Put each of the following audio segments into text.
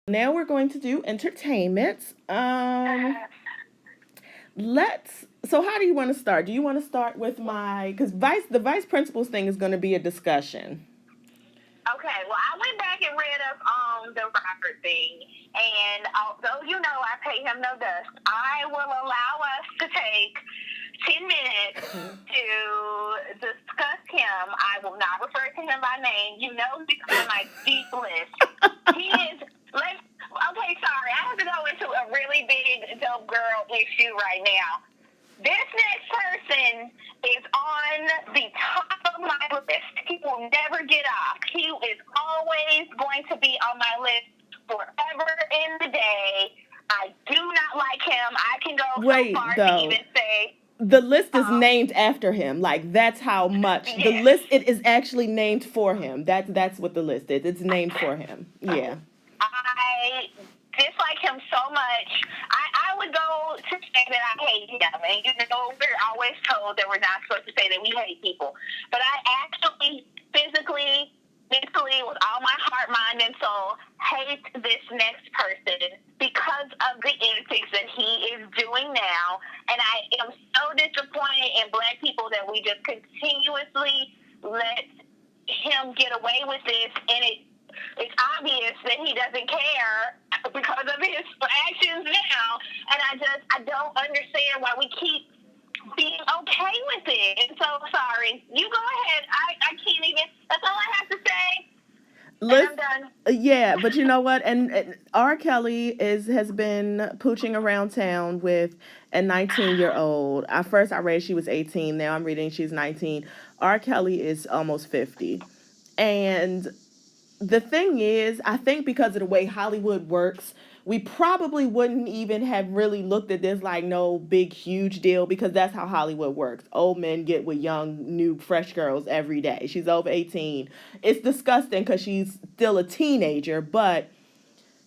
Now we're going to do entertainment. Let's. So, how do you want to start? Do you want to start with my? Because the vice principals thing is going to be a discussion. Okay, well, I went back and read up on the Robert thing, and although I pay him no dust, I will allow us to take 10 minutes to discuss him. I will not refer to him by name. You know he's on my deep list. He is. Okay, sorry, I have to go into a really big dope girl issue right now. This next person is on the top of my list. He will never get off. He is always going to be on my list forever in the day. I do not like him. I can go so far to even say the list is named after him. Like, that's how much the list, it is actually named for him. That's what the list is. It's named for him. Yeah. I dislike him so much. I would go to say that I hate him. And we're always told that we're not supposed to say that we hate people. But I actually physically, mentally, with all my heart, mind, and soul, hate this next person because of the antics that he is doing now. And I am so disappointed in Black people that we just continuously let him get away with this, and it's obvious that he doesn't care because of his actions now, and I don't understand why we keep being okay with it. And so, sorry. You go ahead. I can't even. That's all I have to say. I'm done. Yeah, but you know what? And R.Kelly has been pooching around town with a 19-year-old. At first, I read she was 18. Now I'm reading she's 19. R.Kelly is almost 50. And the thing is, I think because of the way Hollywood works, we probably wouldn't even have really looked at this like no big, huge deal, because that's how Hollywood works. Old men get with young, new, fresh girls every day. She's over 18. It's disgusting because she's still a teenager, but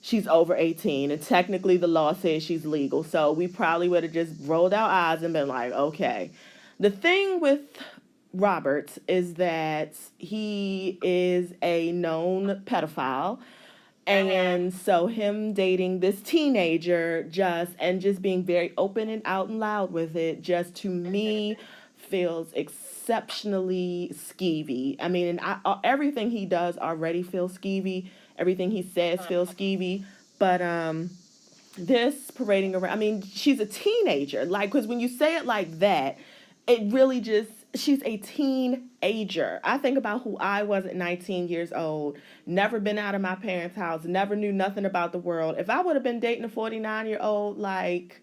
she's over 18. And technically, the law says she's legal. So we probably would have just rolled our eyes and been like, okay. The thing with Roberts is that he is a known pedophile. And so him dating this teenager just being very open and out and loud with it, just to me feels exceptionally skeevy. I mean, and everything he does already feels skeevy. Everything he says feels skeevy. But this parading around, I mean, she's a teenager. Like, because when you say it like that, it really just, she's a teenager. I think about who I was at 19 years old, never been out of my parents' house, never knew nothing about the world. If I would have been dating a 49-year-old, like,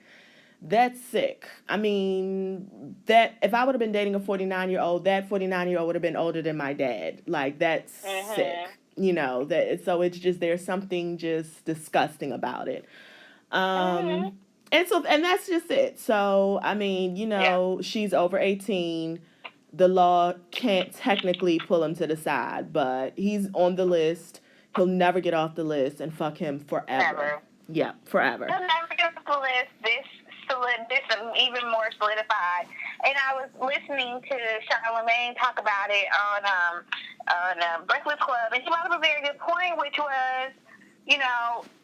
that's sick. I mean, that if I would have been dating a 49-year-old, that 49-year-old would have been older than my dad. Like, that's sick. You know, that so it's just there's something just disgusting about it. And that's just it. So I mean, she's over 18. The law can't technically pull him to the side, but he's on the list. He'll never get off the list, and fuck him forever. Never. Yeah, forever. He'll never get off the list. This even more solidified. And I was listening to Charlamagne talk about it on Breakfast Club, and he brought up a very good point, which was,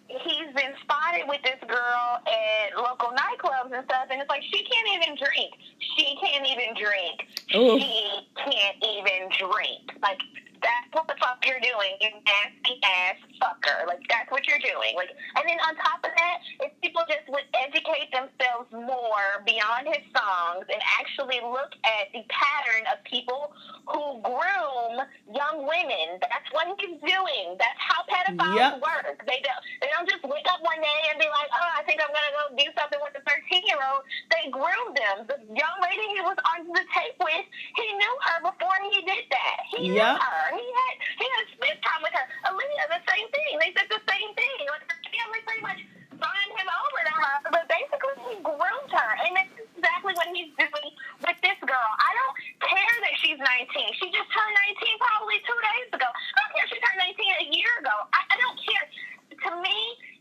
he's been spotted with this girl at local nightclubs and stuff, and it's like, she can't even drink. She can't even drink. Ooh. She can't even drink. Like, that's what the fuck you're doing, you nasty ass fucker. Like, that's what you're doing. Like, and then on top of that, if people just would educate themselves more beyond his songs and actually look at the pattern of people who groom young women, that's what he's doing. That's how pedophiles work. They don't just wake up one day and be like, oh, I think I'm gonna go do something with a 13-year-old. They groom them. The young lady he was on the tape with, he knew her before he did that. He knew her. He had spent time with her. Aaliyah, the same thing. They said the same thing. Like, her family pretty much signed him over to her, but basically he groomed her, and that's exactly what he's doing with this girl. I don't care that she's 19. She just turned 19 probably 2 days ago. I don't care if she turned 19 a year ago. I don't care. To me,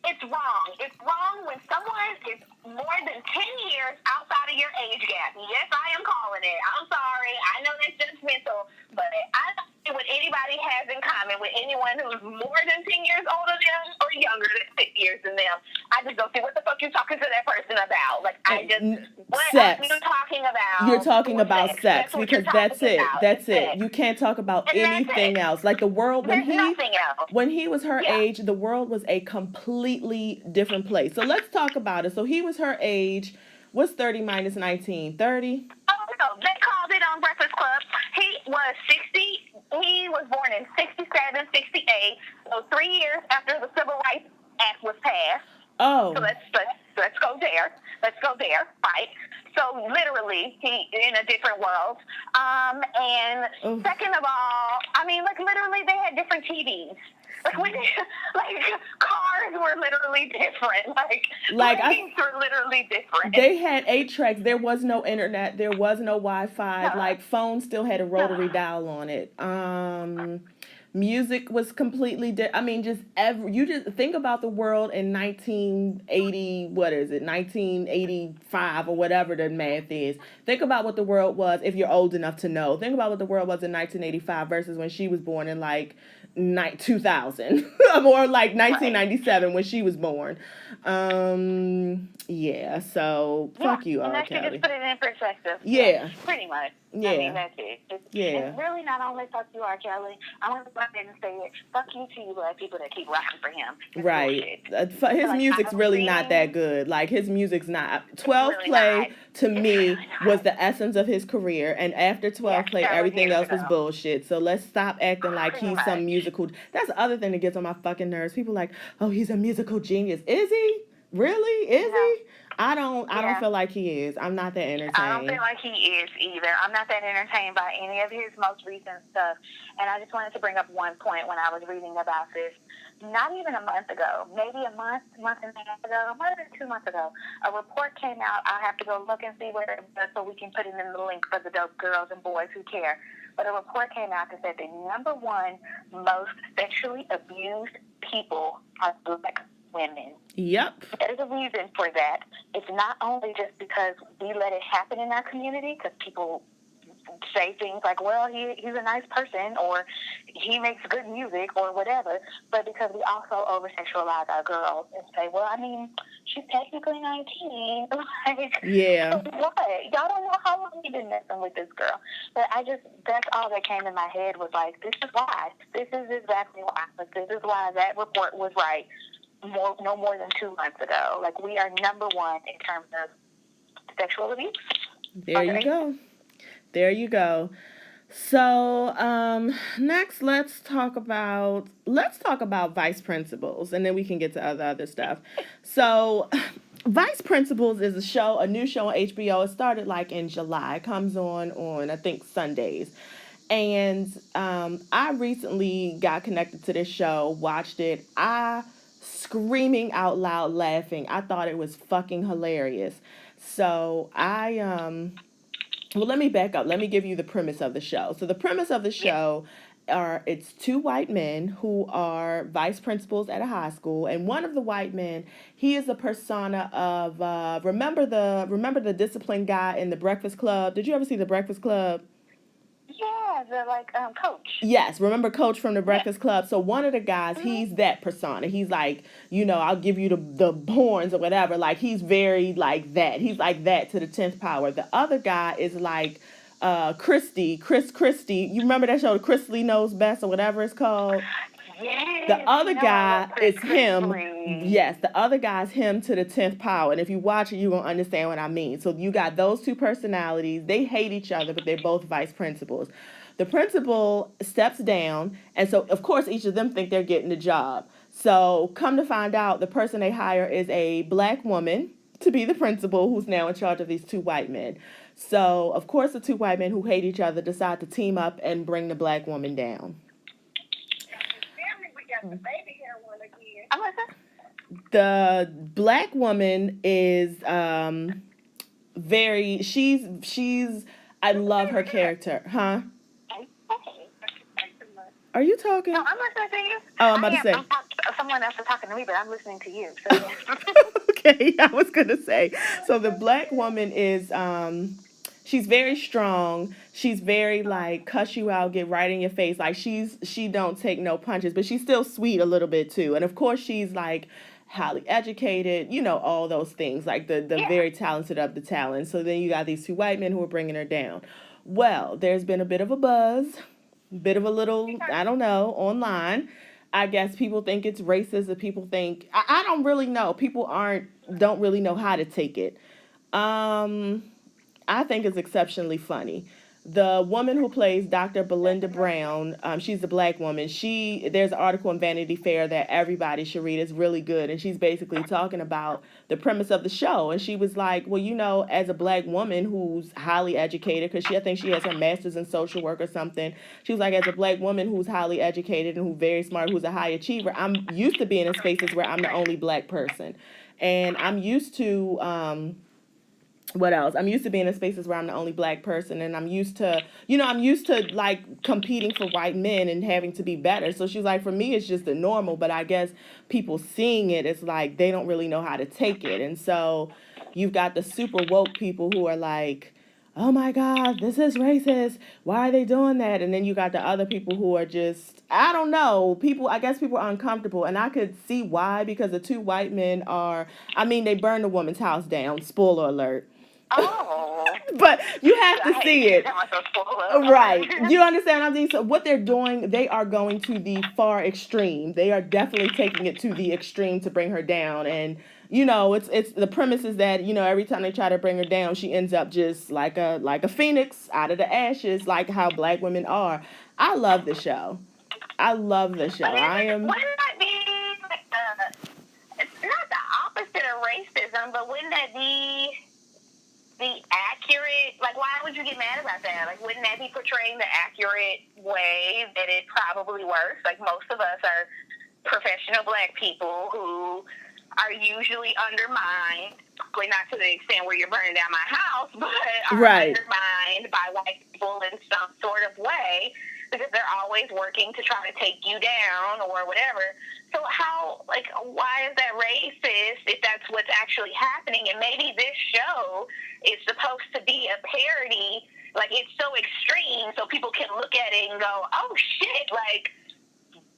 it's wrong. It's wrong when someone is more than 10 years outside of your age gap. Yes, I am calling it. I'm sorry. I know that's judgmental, but I don't see what anybody has in common with anyone who's more than 10 years older than or younger than 16. years than them. I just don't see what the fuck you talking to that person about. Like, what sex. are you talking about? You're talking about sex That's because that's it. about. That's it. You can't talk about and anything else. Like the world There's nothing else. when he was her age, the world was a completely different place. So let's talk about it. So he was her age. What's 30 minus 19? 30? Oh, no. They called it on Breakfast Club. He was 60. He was born in 67, 68. So 3 years after the Civil Rights Act was passed. Oh. So let's go there. Let's go there, right? So literally, he in a different world. And second of all, I mean, like literally, they had different TVs. Like cars were literally different. Like things were literally different. They had 8 tracks. There was no internet. There was no Wi-Fi. No. Like phones still had a rotary dial on it. Music was completely I mean, you just think about the world in 1980. What is it? 1985 or whatever the math is. Think about what the world was if you're old enough to know. Think about what the world was in 1985 versus when she was born in like 2000 or like 1997 when she was born. Yeah. So fuck you, R. Kelly. Just put it in perspective. Yeah. Pretty much. Yeah. I mean, that's it. It's really not only fuck you, R. Kelly. I'm going to go ahead and say it. Fuck you to you black people that keep rocking for him. It's right. His music's really not that good. Like, his music's not. 12 really Play, not. To me, was the essence of his career. And after 12 Play, everything else was bullshit. So let's stop acting like he's some musical. That's the other thing that gets on my fucking nerves. People like, oh, he's a musical genius. Is he? Really? Is he? I don't feel like he is. I'm not that entertained. I don't feel like he is either. I'm not that entertained by any of his most recent stuff. And I just wanted to bring up one point when I was reading about this. Not even a month ago, maybe a month and a half ago, might have been 2 months ago, a report came out. I'll have to go look and see where it was so we can put it in the link for the dope girls and boys who care. But a report came out that said the number one most sexually abused people are black women. Yep. There's a reason for that. It's not only just because we let it happen in our community, because people say things like, well, he's a nice person, or he makes good music, or whatever, but because we also over-sexualize our girls and say, well, I mean, she's technically 19. Yeah. So what? Y'all don't know how long you've been messing with this girl. But that's all that came in my head was like, this is why. This is exactly why. But this is why that report was right. No more than 2 months ago. Like, we are number one in terms of sexual abuse. There you go. So, next let's talk about Vice Principals, and then we can get to other stuff. So, Vice Principals is a new show on HBO. It started like in July. It comes on I think Sundays. And I recently got connected to this show, watched it. Screaming out loud laughing. I thought it was fucking hilarious. So well, let me back up. Let me give you the premise of the show. So the premise of the show it's 2 white men who are vice principals at a high school, and one of the white men, he is a persona of remember the disciplined guy in The Breakfast Club. Did you ever see The Breakfast Club? Yeah, the Coach. Yes, remember Coach from The Breakfast Club? So one of the guys, he's that persona. He's like, I'll give you the horns or whatever. Like, he's very like that. He's like that to the 10th power. The other guy is like Chris Christie. You remember that show, Chrisley Knows Best or whatever it's called? Yes, the other guy is him. Yes, the other guy's him to the 10th power. And if you watch it, you're going to understand what I mean. So you got those 2 personalities. They hate each other, but they're both vice principals. The principal steps down, and so, of course, each of them think they're getting the job. So come to find out, the person they hire is a black woman to be the principal, who's now in charge of these 2 white men. So, of course, the 2 white men who hate each other decide to team up and bring the black woman down. The baby hair one again. The black woman is she's I love her character. Huh? Are you talking? No, I'm listening to you. Oh, I'm about to say. Someone else is talking to me, but I'm listening to you. So yeah. Okay, I was going to say. So the black woman is she's very strong. She's very like cuss you out, get right in your face. Like she don't take no punches, but she's still sweet a little bit too. And of course she's like highly educated, all those things, like the Yeah. very talented of the talent. So then you got these two white men who are bringing her down. Well, there's been a bit of a buzz, bit of a little, I don't know, online. I guess people think it's racist, or people think I don't really know. People don't really know how to take it. Um, I think is exceptionally funny. The woman who plays Dr. Belinda Brown, she's a black woman. There's an article in Vanity Fair that everybody should read. It's really good, and she's basically talking about the premise of the show. And she was like, "Well, as a black woman who's highly educated, because I think she has her master's in social work or something. She was like, as a black woman who's highly educated and who's very smart, who's a high achiever, I'm used to being in spaces where I'm the only black person, and I'm used to." What else? I'm used to being in spaces where I'm the only black person, and I'm used to like competing for white men and having to be better. So she's like, for me, it's just the normal, but I guess people seeing it, it's like they don't really know how to take it. And so you've got the super woke people who are like, oh my God, this is racist. Why are they doing that? And then you got the other people who are just, I don't know, I guess people are uncomfortable. And I could see why, because the two white men they burned the woman's house down. Spoiler alert. Oh. But you have to see it. Right. Okay. You understand what I'm saying? So what they're doing, they are going to the far extreme. They are definitely taking it to the extreme to bring her down. And it's the premise is that, every time they try to bring her down, she ends up just like a phoenix out of the ashes, like how black women are. I love the show. I love the show. Wouldn't that be like it's not the opposite of racism, but wouldn't that be the accurate, like, why would you get mad about that? Like, wouldn't that be portraying the accurate way that it probably works? Like, most of us are professional black people who are usually undermined, probably not to the extent where you're burning down my house, but are undermined by white people in some sort of way, because they're always working to try to take you down or whatever. So why is that racist if that's what's actually happening? And maybe this show is supposed to be a parody, like it's so extreme so people can look at it and go, oh shit, like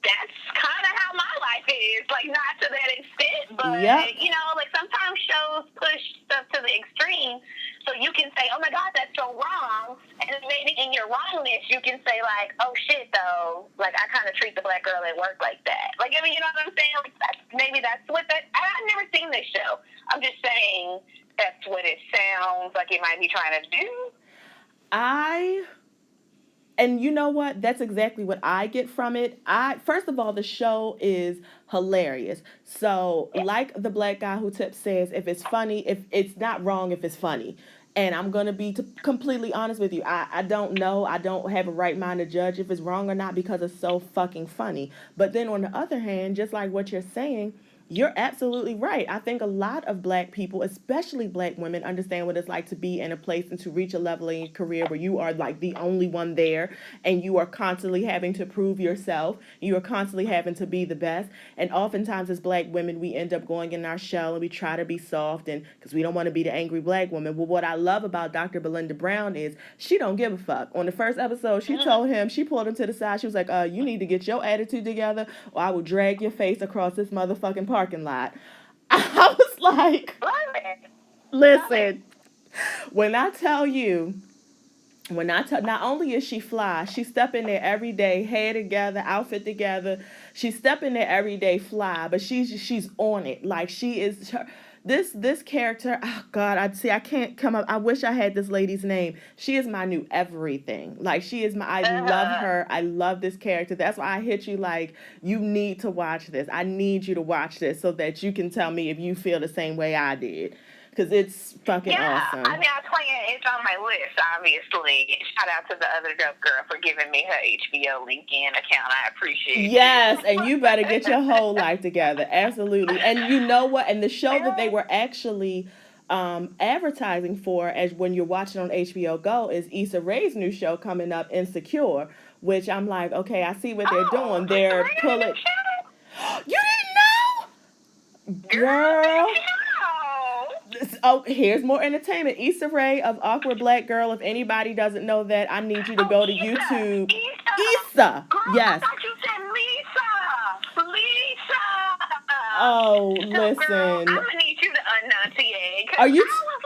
that's kind of how my life is. Like, not to that extent, but like sometimes shows push stuff to the extreme so you can say, oh my God, that's so wrong. And then maybe in your wrongness, you can say like, oh shit though, like I kind of treat the black girl at work like that. Like, I mean, you know what I'm saying? Like, maybe that's what I've never seen this show. I'm just saying that's what it sounds like it might be trying to do. And you know what? That's exactly what I get from it. First of all, the show is hilarious. So, like the black guy who Tip says, if it's funny, if it's not wrong, if it's funny. And I'm going to be completely honest with you. I don't know. I don't have a right mind to judge if it's wrong or not because it's so fucking funny. But then on the other hand, just like what you're saying, you're absolutely right. I think a lot of black people, especially black women, understand what it's like to be in a place and to reach a level in your career where you are like the only one there, and you are constantly having to prove yourself. You are constantly having to be the best. And oftentimes as black women, we end up going in our shell and we try to be soft, and because we don't want to be the angry black woman. Well, what I love about Dr. Belinda Brown is she don't give a fuck. On the first episode, she pulled him to the side. She was like, you need to get your attitude together or I will drag your face across this motherfucking parking lot. I was like, listen, when I tell you, not only is she fly, she step in there every day, hair together, outfit together. She step in there every day, fly, but she's on it. Like she is this character. Oh God, I can't come up. I wish I had this lady's name. She is my new everything. Like she is I love her. I love this character. That's why I hit you like you need to watch this. I need you to watch this so that you can tell me if you feel the same way I did. Because it's fucking awesome. I mean, it's on my list, obviously. Shout out to the other dope girl for giving me her HBO LinkedIn account. I appreciate it. Yes, and you better get your whole life together. Absolutely. And you know what? And the show that they were actually advertising for as when you're watching on HBO Go is Issa Rae's new show coming up, Insecure, which I'm like, okay, I see what they're doing. They're pulling... You didn't know? Girl... Oh, here's more entertainment. Issa Rae of Awkward Black Girl. If anybody doesn't know that, I need you to go to YouTube. Issa. Girl, yes. I thought you said Lisa. Oh, So, girl, I'm listen. gonna need you to enunciate Are because you? I was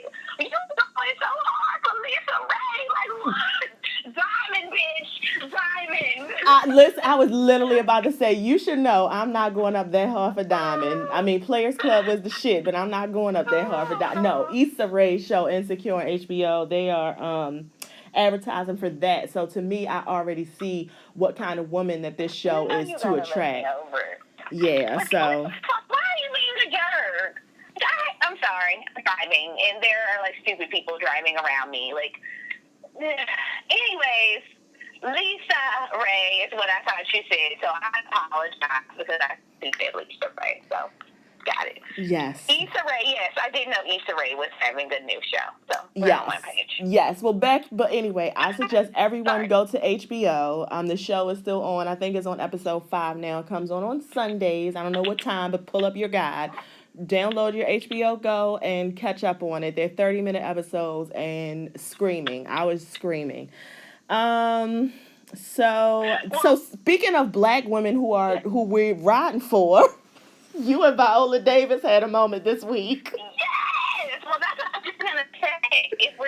like, you going so hard for Lisa Ray, like what? Diamond, bitch, diamond. Listen, I was literally about to say, you should know I'm not going up that hard for Diamond. I mean, Players Club was the shit, but I'm not going up that hard for Diamond. No, Issa Rae's show, Insecure on HBO, they are advertising for that. So to me, I already see what kind of woman that this You show know is you to gotta let me attract. over. Yeah, What the so. fuck? Why are you being a jerk? I'm sorry, I'm driving, and there are like stupid people driving around me. Like, anyways, Lisa Ray is what I thought you said, so I apologize because I said Lisa Ray. So, got it. Yes. Issa Rae, yes, I did know Issa Rae was having a new show, so we're on Yes. one page. Yes. Well, but anyway, I suggest everyone go to HBO. The show is still on. I think it's on episode 5 now. It comes on Sundays. I don't know what time, but pull up your guide, download your HBO Go, and catch up on it. They're 30-minute episodes and screaming. I was screaming. Um. So speaking of black women who we're riding for, you and Viola Davis had a moment this week. Yes. Well, that's what I was just gonna say. If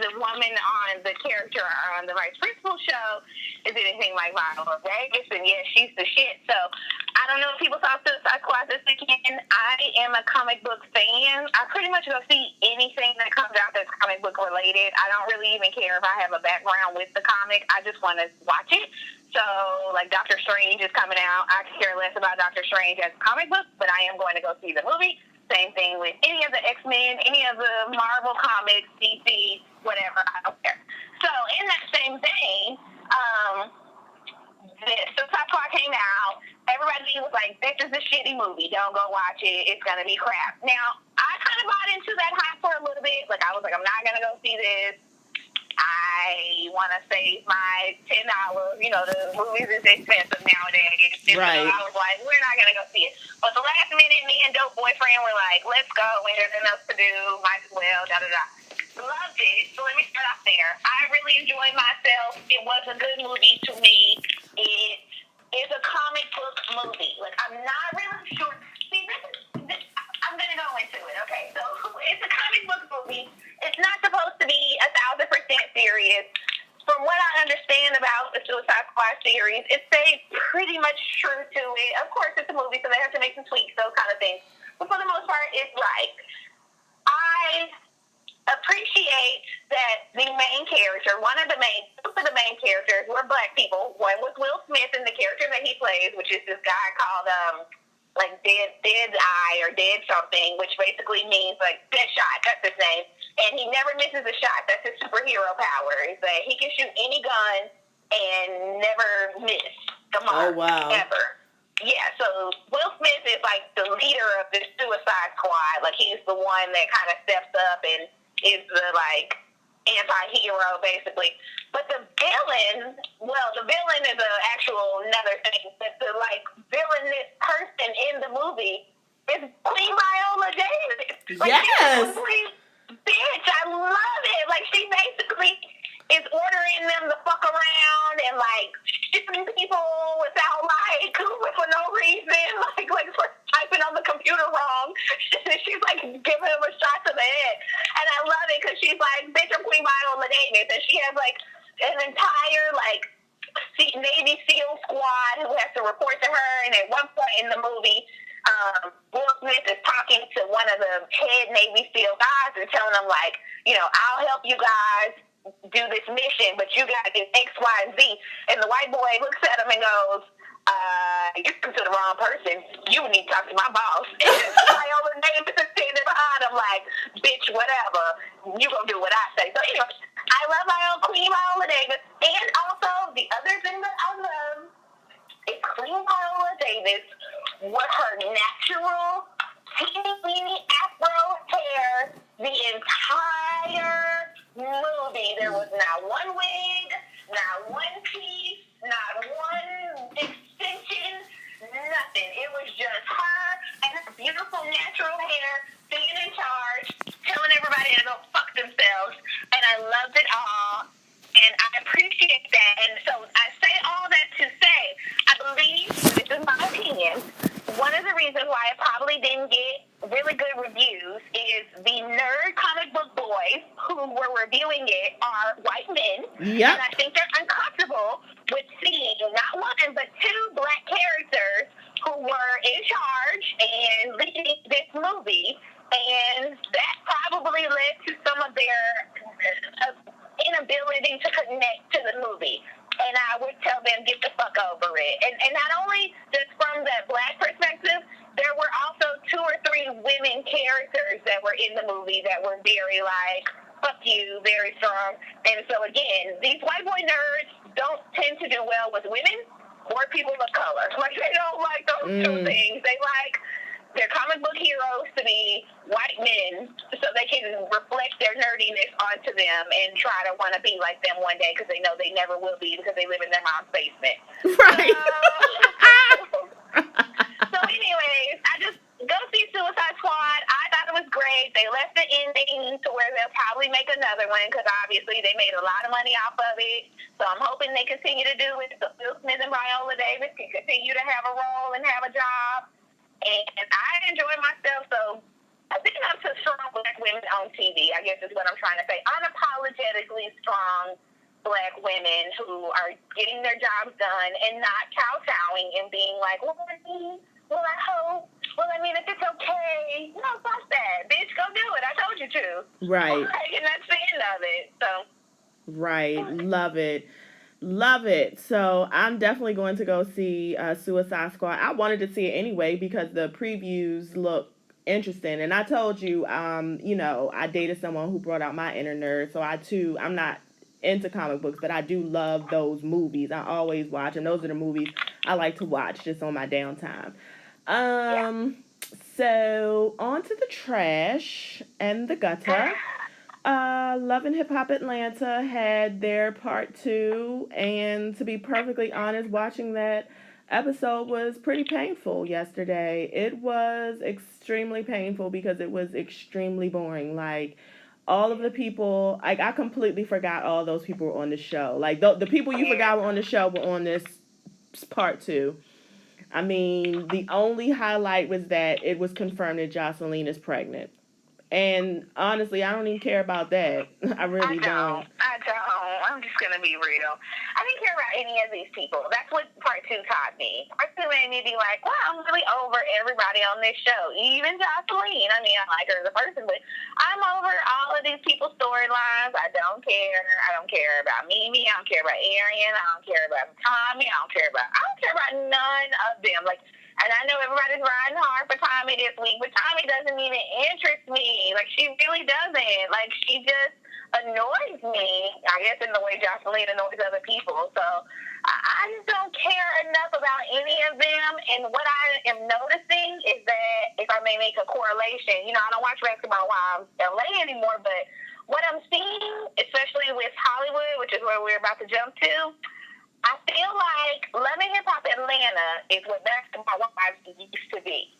the woman on the character on the Vice Principal show is anything like Viola Davis, then yes, she's the shit. So I don't know if people saw Suicide Squad this weekend. I am a comic book fan. I pretty much go see anything that comes out that's comic book related. I don't really even care if I have a background with the comic. I just want to watch it. So, like, Doctor Strange is coming out. I could care less about Doctor Strange as a comic book, but I am going to go see the movie. Same thing with any of the X-Men, any of the Marvel comics, DC, whatever. I don't care. So, in that same vein, the Suicide Squad came out. Everybody was like, this is a shitty movie. Don't go watch it. It's going to be crap. Now, I kind of bought into that hype for a little bit. Like, I was like, I'm not going to go see this. I want to save my $10. You know, the movies is expensive nowadays. Right. So I was like, we're not going to go see it. But the last minute, me and Dope Boyfriend were like, let's go. We have nothing else to do. Might as well, da-da-da. Loved it. So let me start off there. I really enjoyed myself. It was a good movie to me. It is a comic book movie. Like, I'm not really sure. See, I'm going to go into it. Okay, so it's a comic book movie. It's not supposed to be 1,000% serious. From what I understand about the Suicide Squad series, it stays pretty much true to it. Of course, it's a movie, so they have to make some tweaks, those kind of things. But for the most part, it's right. I appreciate that the main character, both of the main characters were black people. One was Will Smith in the character that he plays, which is this guy called like dead eye or dead something, which basically means like dead shot. That's his name. And he never misses a shot. That's his superhero power. Is that he can shoot any gun and never miss the mark. Oh, wow. Ever. Yeah, so Will Smith is like the leader of this Suicide Squad. Like, he's the one that kind of steps up and is the like anti-hero basically. But the villain is another thing. But the like villainous person in the movie is Queen Viola Davis. Like, Yes. bitch, I love it. Like, she basically is ordering them to fuck around and like shooting people without like for no reason, like for typing on the computer wrong. She's like giving him a shot to the head, and I love it because she's like, bitch, I'm Queen Viola Davis, and she has like an entire like Navy SEAL squad who has to report to her. And at one point in the movie, Will Smith is talking to one of the head Navy SEAL guys and telling them like, you know, I'll help you guys do this mission, but you got to do X, Y, and Z. And the white boy looks at him and goes, you're to the wrong person. You need to talk to my boss. And Viola Davis is standing behind him like, bitch, whatever. You gonna do what I say. So anyway, I love Queen Viola Davis. And also, the other thing that I love is Queen Viola Davis with her natural teeny weeny afro hair the entire movie. There was not one wig, not one piece, not one extension, nothing. It was just her and her beautiful natural hair being in charge, telling everybody to go fuck themselves. And I loved it all. And I appreciate that. And so I say all that to say, I believe, this is my opinion, one of the reasons why it probably didn't get really good reviews is the nerd comic book boys who were reviewing it are white men. Yep. And I think they're uncomfortable with seeing not one but two black characters who were in charge and leading this movie. And that probably led to some of their inability to connect to the movie. And I would tell them, get the fuck over it. And not only just from the black perspective, there were also 2 or 3 women characters that were in the movie that were very like, fuck you, very strong. And so again, these white boy nerds don't tend to do well with women or people of color. Like, they don't like those two things. They like their comic book heroes to be white men so they can reflect their nerdiness onto them and try to want to be like them one day because they know they never will be because they live in their mom's basement. Right. So anyways, I just go see Suicide Squad. I thought it was great. They left the ending to where they'll probably make another one because obviously they made a lot of money off of it. So I'm hoping they continue to do it so Will Smith and Viola Davis can continue to have a role and have a job. And I enjoy myself, so I've been up to strong black women on TV, I guess is what I'm trying to say. Unapologetically strong black women who are getting their jobs done and not kowtowing and being like, well, I hope, if it's okay. No, fuck that. Bitch, go do it. I told you to. Right. And that's the end of it, so. Right. Love it. Love it. So I'm definitely going to go see Suicide Squad. I wanted to see it anyway because the previews look interesting. And I told you, I dated someone who brought out my inner nerd. So I'm not into comic books, but I do love those movies. I always watch, and those are the movies I like to watch just on my downtime. So on to the trash and the gutter. Love and Hip Hop Atlanta had their part 2, and to be perfectly honest, watching that episode was pretty painful yesterday. It was extremely painful because it was extremely boring. Like, all of the people, like, I completely forgot all those people were on the show. Like, the people you forgot were on the show were on this part 2. I mean, the only highlight was that it was confirmed that Jocelyn is pregnant. And honestly, I don't even care about that. I really don't. I don't. I'm just going to be real. I didn't care about any of these people. That's what part 2 taught me. Part 2 made me be like, wow, I'm really over everybody on this show. Even Jocelyn. I mean, I like her as a person, but I'm over all of these people's storylines. I don't care. I don't care about Mimi. I don't care about Arian. I don't care about Tommy. I don't care about none of them. Like, and I know everybody's riding hard for Tommy this week, but Tommy doesn't even interest me. Like, she really doesn't. Like, she just annoys me, I guess, in the way Jocelyn annoys other people. So I just don't care enough about any of them. And what I am noticing is that, if I may make a correlation, I don't watch Basketball Wives LA anymore, but what I'm seeing, especially with Hollywood, which is where we're about to jump to, I feel like Love and Hip Hop Atlanta is what Basketball Wives used to be.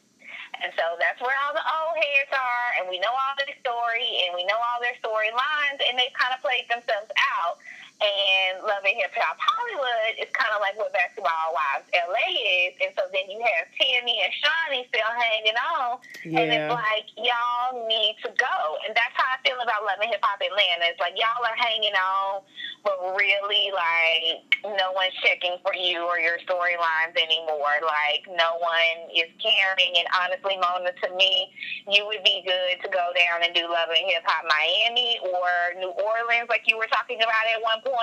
And so that's where all the old heads are, and we know all their story, and we know all their storylines, and they've kind of played themselves out. And Love and Hip Hop Hollywood is kind of like what Basketball Wives LA is. And so then you have Tammy and Shawnee still hanging on. Yeah. And it's like, y'all need to go. And that's how I feel about Love and Hip Hop Atlanta. It's like, y'all are hanging on, but really, like, no one's checking for you or your storylines anymore. Like, no one is caring. And honestly, Mona, to me, you would be good to go down and do Love and Hip Hop Miami or New Orleans, like you were talking about at one point.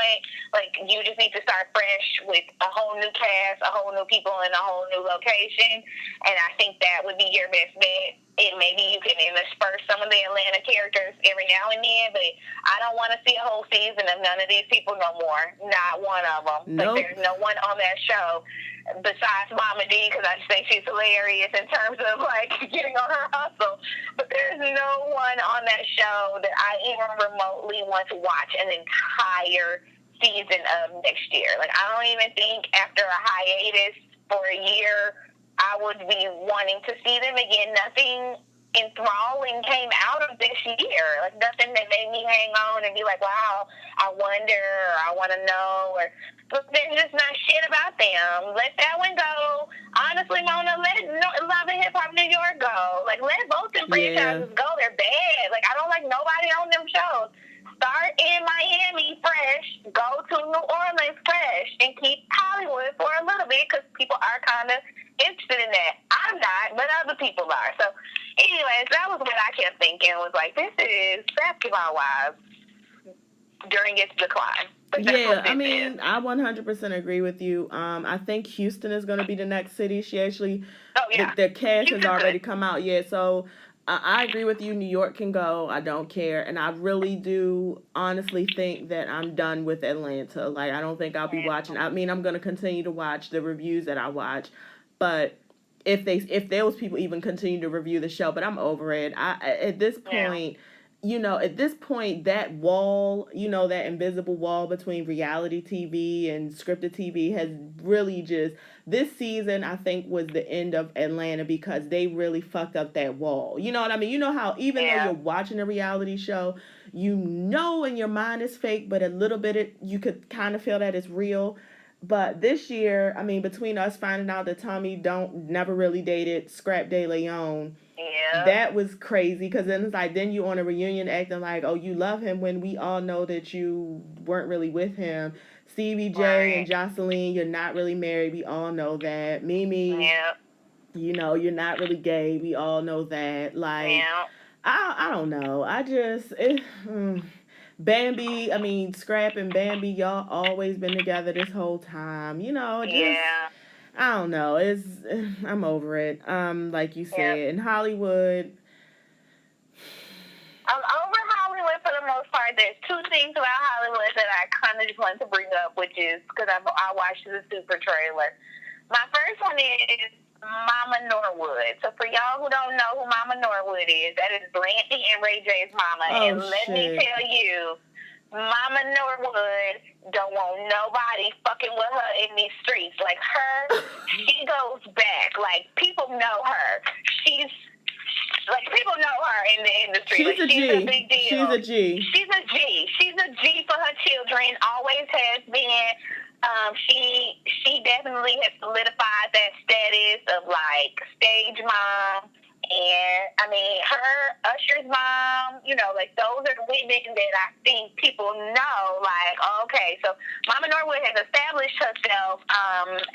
Like, you just need to start fresh with a whole new cast, a whole new people, in a whole new location. And I think that would be your best bet. And maybe you can intersperse some of the Atlanta characters every now and then, but I don't want to see a whole season of none of these people no more. Not one of them. Nope. Like, there's no one on that show besides Mama D, because I just think she's hilarious in terms of, like, getting on her hustle. But there's no one on that show that I even remotely want to watch an entire season of next year. Like, I don't even think after a hiatus for a year I would be wanting to see them again. Nothing enthralling came out of this year. Like nothing that made me hang on and be like, wow, I wonder, or I want to know, or but there's just not shit about them. Let that one go. Honestly, Mona, let Love and Hip Hop New York go. Like let both them Yeah. franchises go. They're bad. Like I don't like nobody on them shows. Start in Miami fresh, go to New Orleans fresh, and keep Hollywood for a little bit because people are kind of interested in that. I'm not, but other people are. So, anyways, that was what I kept thinking. Was like, this is basketball wives during its decline. But that's Yeah, what I this is. mean, I 100% agree with you. I think Houston is going to be the next city. She actually, Oh yeah, the cast has Houston's already good. come out. Yeah, so I agree with you. New York can go. I don't care. And I really do honestly think that I'm done with Atlanta. Like, I don't think I'll be watching. I mean, I'm going to continue to watch the reviews that I watch. But if those people even continue to review the show, but I'm over it. At this Yeah, point, at this point, that wall, that invisible wall between reality TV and scripted TV has really just, this season, I think, was the end of Atlanta because they really fucked up that wall. You know what I mean? You know how even though yeah, you're watching a reality show, in your mind it's fake, but a little bit you could kind of feel that it's real. But this year, I mean, between us finding out that Tommy don't never really dated Scrap De Leon, yeah. that was crazy because then it's like then you on a reunion acting like, oh, you love him when we all know that you weren't really with him. Stevie J and Right. Jocelyn, you're not really married, we all know that. Mimi, Yeah, you're not really gay, we all know that. Like, yeah, I don't know, Bambi, I mean, Scrap and Bambi, y'all always been together this whole time, just yeah, I don't know. I'm over it. Like you yeah. said, in Hollywood. I'm over Hollywood for the most part. There's two things about Hollywood that I kind of just wanted to bring up, which is because I watched the super trailer. My first one is Mama Norwood. So for y'all who don't know who Mama Norwood is, that is Brandy and Ray J's mama. And Oh let me shit. tell you, Mama Norwood don't want nobody fucking with her in these streets. Like her, she goes back. Like people know her. She's like people know her in the industry. She's Like a she's a G. big deal. She's a G. She's a G. She's a G for her children. Always has been. She definitely has solidified that status of like stage mom. And I mean, her Usher's mom, like those are the women that I think people know. Like, okay, so Mama Norwood has established herself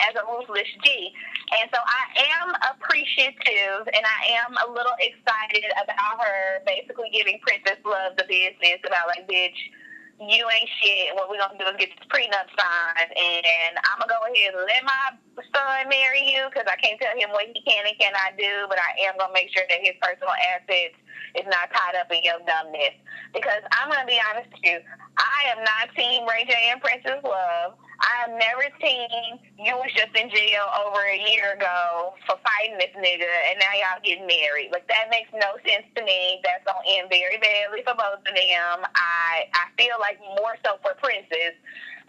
as a ruthless G, and so I am appreciative and I am a little excited about her basically giving Princess Love the business about like, bitch, you ain't shit. What we gonna do is get this prenup signed, and I'm gonna go ahead and let my son marry you because I can't tell him what he can and cannot do, but I am gonna make sure that his personal assets is not tied up in your dumbness. Because I'm gonna be honest with you, I am not team Ray J and Princess Love. I have never seen you was just in jail over a year ago for fighting this nigga, and now y'all getting married. Like that makes no sense to me. That's gonna end very badly for both of them. I feel like more so for Princess,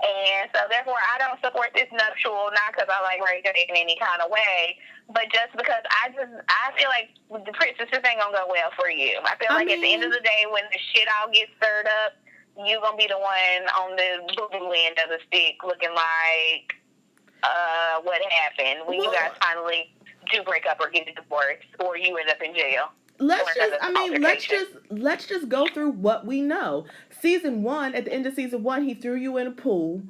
and so therefore I don't support this nuptial. Not because I like Ray J in any kind of way, but just because I feel like the Princess just ain't gonna go well for you. I feel I like at the end of mean, the day, when the shit all gets stirred up, you gonna be the one on the boo-boo end of the stick looking like what happened when you guys well, finally do break up or get a divorce or you end up in jail for let's just another I mean, altercation. let's just go through what we know. Season 1, at the end of season 1, he threw you in a pool.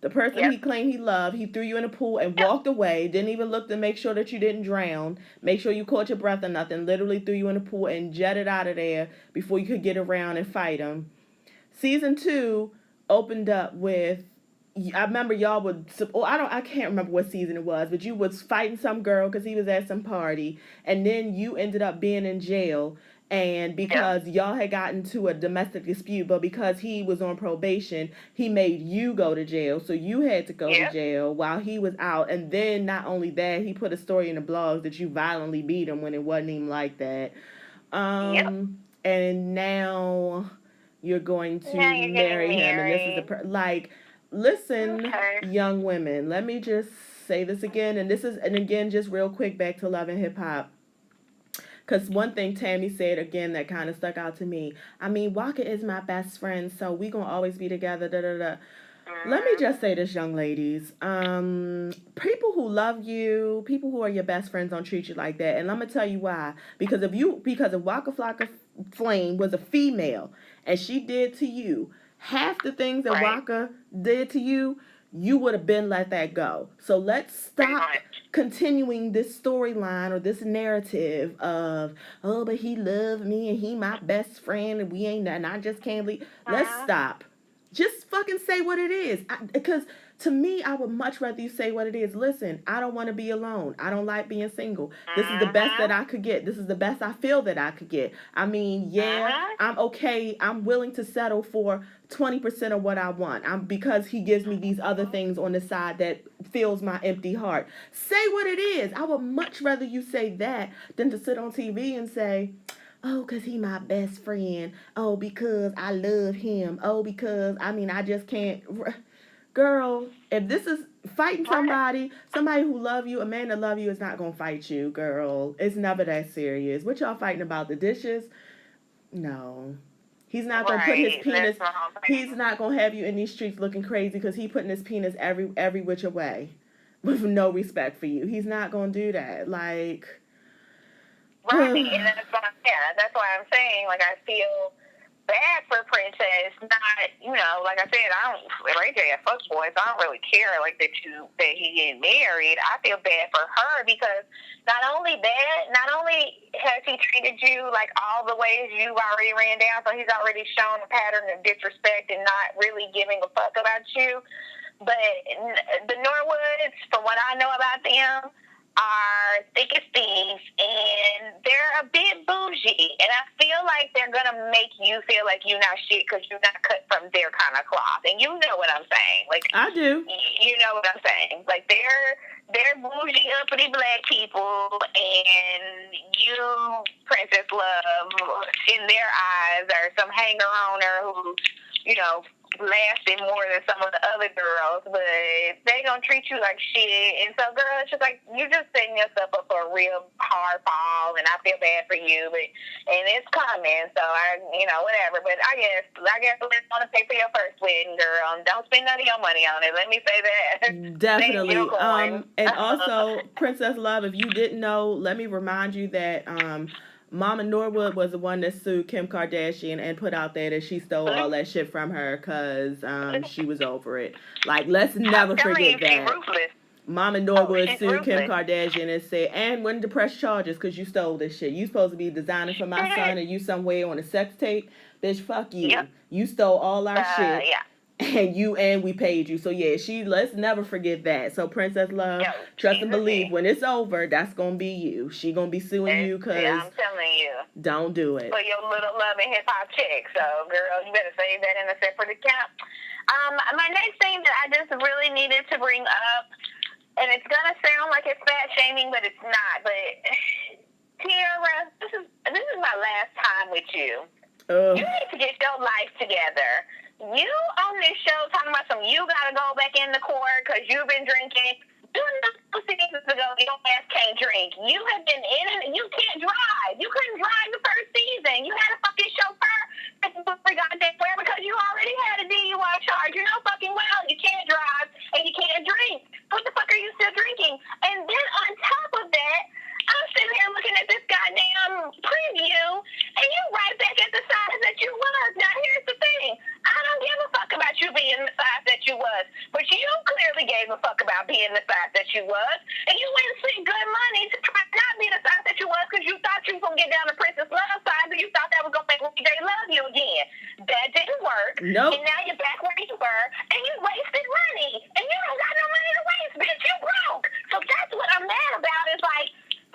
The person Yep. he claimed he loved, he threw you in a pool and Yep. walked away. Didn't even look to make sure that you didn't drown, make sure you caught your breath or nothing. Literally threw you in a pool and jetted out of there before you could get around and fight him. Season 2 opened up with, I remember y'all would, I can't remember what season it was, but you was fighting some girl because he was at some party, and then you ended up being in jail. And Yep. because y'all had gotten to a domestic dispute, but because he was on probation, he made you go to jail. So you had to go to Yep. jail while he was out. And then not only that, he put a story in the blogs that you violently beat him when it wasn't even like that. Yep. And now you're going Now to you're getting marry him, and this is the married. like, listen, Okay. young women, let me just say this again, and again, just real quick, back to Love and Hip Hop. Because one thing Tammy said again that kind of stuck out to me. I mean, Walker is my best friend, so we gonna always be together. Da da da. Let me just say this, young ladies. People who love you, people who are your best friends, don't treat you like that. And I'm gonna tell you why. Because if Waka Flocka Flame was a female and she did to you half the things that Right. Waka did to you, you would have been let that go. So let's stop continuing this storyline or this narrative of, oh, but he loved me and he my best friend and we ain't and I just can't leave. Let's stop. Just fucking say what it is. Because to me, I would much rather you say what it is. Listen, I don't want to be alone. I don't like being single. This is the best that I could get. This is the best I feel that I could get. I mean, yeah, I'm okay. I'm willing to settle for 20% of what I want. Because he gives me these other things on the side that fills my empty heart. Say what it is. I would much rather you say that than to sit on TV and say, oh, because he my best friend. Oh, because I love him. Oh, because, I mean, I just can't. Girl, if this is fighting somebody who love you, a man that love you is not going to fight you, girl. It's never that serious. What y'all fighting about? The dishes? No. He's not going to put his penis, he's not going to have you in these streets looking crazy because he putting his penis every which way with no respect for you. He's not going to do that. Like... Right, and that's why I'm saying, like, I feel bad for Princess. Not, like I said, I don't. Ray J a fuckboy, so I don't really care, like, that he getting married. I feel bad for her because not only has he treated you like all the ways you've already ran down, so he's already shown a pattern of disrespect and not really giving a fuck about you. But the Norwoods, from what I know about them, are thick as thieves, and they're a bit bougie, and I feel like they're gonna make you feel like you're not shit because you're not cut from their kind of cloth, and you know what I'm saying. Like, I do. You know what I'm saying. Like, they're bougie, uppity black people, and you, Princess Love, in their eyes, are some hanger-oner who, lasted more than some of the other girls, but they gonna treat you like shit. And so, girl, it's just like you're just setting yourself up for a real hard fall, and I feel bad for you, and it's coming. So whatever. But I guess let's want to pay for your first wedding, girl. Don't spend none of your money on it. Let me say that. Definitely. And also, Princess Love, if you didn't know, let me remind you that Mama Norwood was the one that sued Kim Kardashian and put out there that she stole all that shit from her because she was over it. Like, let's never forget that. Mama Norwood sued Kim Kardashian and said, and wouldn't to press charges because you stole this shit. You supposed to be designing for my son and you somewhere on a sex tape. Bitch, fuck you. Yep. You stole all our shit. Yeah. And we paid you. So yeah, let's never forget that. So Princess Love, trust and believe when it's over, that's gonna be you. She gonna be suing you because I'm telling you, don't do it. For your little love and hip hop check. So girl, you better save that in a separate account. My next thing that I just really needed to bring up, and it's gonna sound like it's fat shaming, but it's not. But Tiara, this is my last time with you. You need to get your life together. You on this show talking about you gotta go back in the court because you've been drinking. 2 seasons ago, your ass can't drink. You have been in it. You can't drive. You couldn't drive the first season. You had a fucking chauffeur for goddamn where because you already had a DUI charge. You know fucking well you can't drive and you can't drink. What the fuck are you still drinking? And then on top of that, I'm sitting here looking at this goddamn preview, and you right back at the size that you was. Now, here's the thing. I don't give a fuck about you being the size that you was, but you clearly gave a fuck about being the size that you was, and you went and spent good money to try not be the size that you was because you thought you was going to get down to Princess Love size, and you thought that was going to make they love you again. That didn't work. Nope. And now you're back where you were, and you wasted money, and you don't got no money to waste, bitch. You broke. So that's what I'm mad about is like,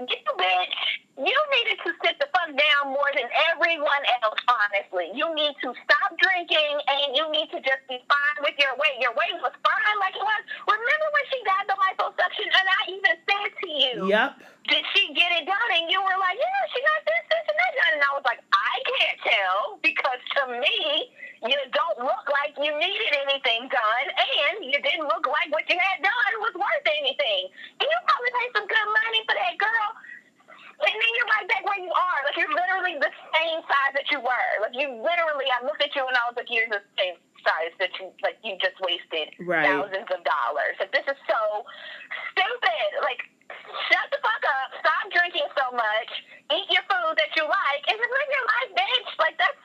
you bitch, you needed to sit the fuck down more than everyone else, honestly. You need to stop drinking, and you need to just be fine with your weight. Your weight was fine like it was. Remember when she got the liposuction, and I even said to you, yep, did she get it done? And you were like, yeah, she got this, and that done. And I was like, I can't tell, because to me, you don't look like you needed anything done, and you didn't look like what you had done was worth anything. And you probably paid some good money for that, girl. And then you're right back where you are literally the same size that you were. Like, you literally, I looked at you and I was like, you're the same size that you just wasted thousands of dollars. Like, this is so stupid. Like, shut the fuck up. Stop drinking so much. Eat your food that you like. And just live your life, bitch. Like, that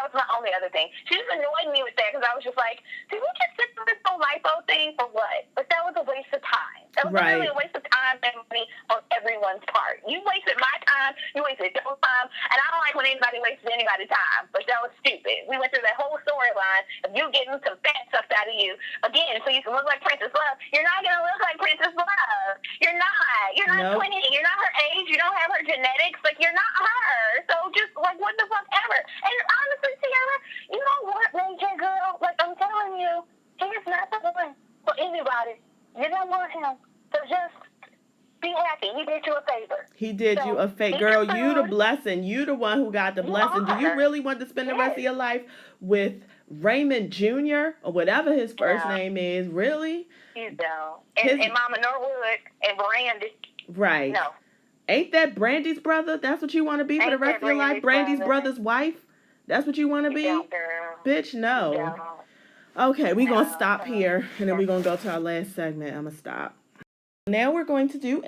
was my only other thing. She just annoyed me with that because I was just like, did we just sit through this whole lipo thing for what? But that was a waste of time. That was really a waste of time and money on everyone's part. You wasted my time. You wasted your time. And I don't like when anybody wastes anybody's time. But that was stupid. We went through that whole storyline of you getting some fat stuff out of you. Again, so you can look like Princess Love. You're not going to look like Princess Love. You're not. You're not 20. You're not her age. You don't have her genetics. Like, you're not her. So just, like, what the fuck ever. And honestly, Sierra, you don't want Major Girl. Like, I'm telling you, he is not the one for anybody. You don't want him. So just be happy. He did you a favor. He did you a favor. Girl, you the blessing. You the one who got the blessing. Do you really want to spend the rest of your life with Raymond Jr. or whatever his first name is? Really? You don't. And Mama Norwood and Brandy. Right. No. Ain't that Brandy's brother? That's what you want to be for the rest of your life? Brandy's brother's wife? That's what you want to be? Don't, girl. Bitch, no. Okay, we're going to stop here, and then we're going to go to our last segment. I'm going to stop. Now we're going to do